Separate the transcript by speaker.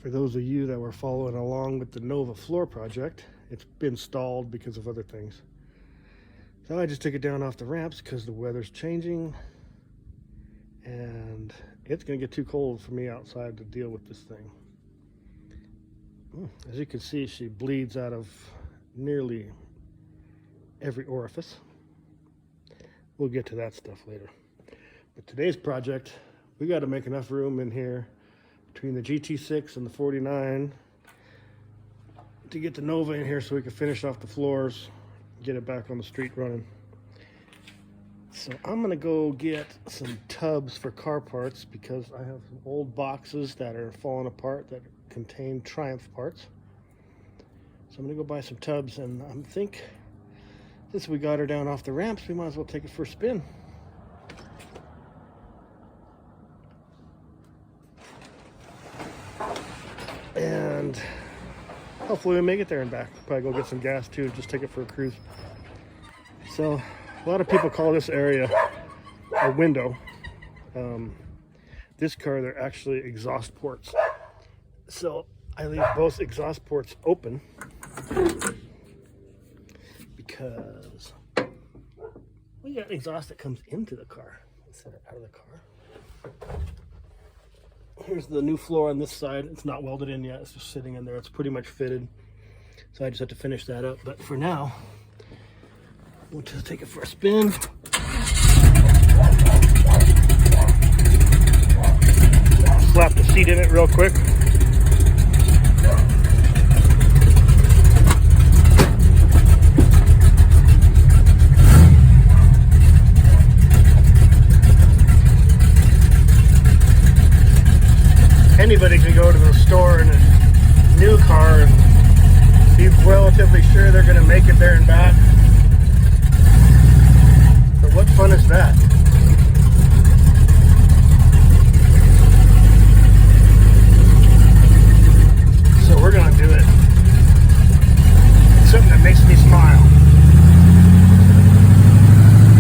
Speaker 1: For those of you that were following along with the Nova floor project, it's been stalled because of other things. So I just took it down off the ramps because the weather's changing and it's going to get too cold for me outside to deal with this thing. As you can see, she bleeds out of nearly every orifice. We'll get to that stuff later. But today's project, we got to make enough room in here between the GT6 and the 49 to get the Nova in here so we can finish off the floors, get it back on the street running. So I'm gonna go get some tubs for car parts because I have some old boxes that are falling apart that contain Triumph parts. So I'm gonna go buy some tubs, and I think since we got her down off the ramps, we might as well take it for a spin. And hopefully we make it there and back. Probably go get some gas too, just take it for a cruise. So a lot of people call this area a window. This car, they're actually exhaust ports. So I leave both exhaust ports open because we got exhaust that comes into the car instead of out of the car. Here's the new floor on this side. It's not welded in yet. It's just sitting in there. It's pretty much fitted. So I just have to finish that up. But for now, we'll just take it for a spin. Slap the seat in it real quick. Anybody can go to the store in a new car and be relatively sure they're going to make it there and back. But what fun is that?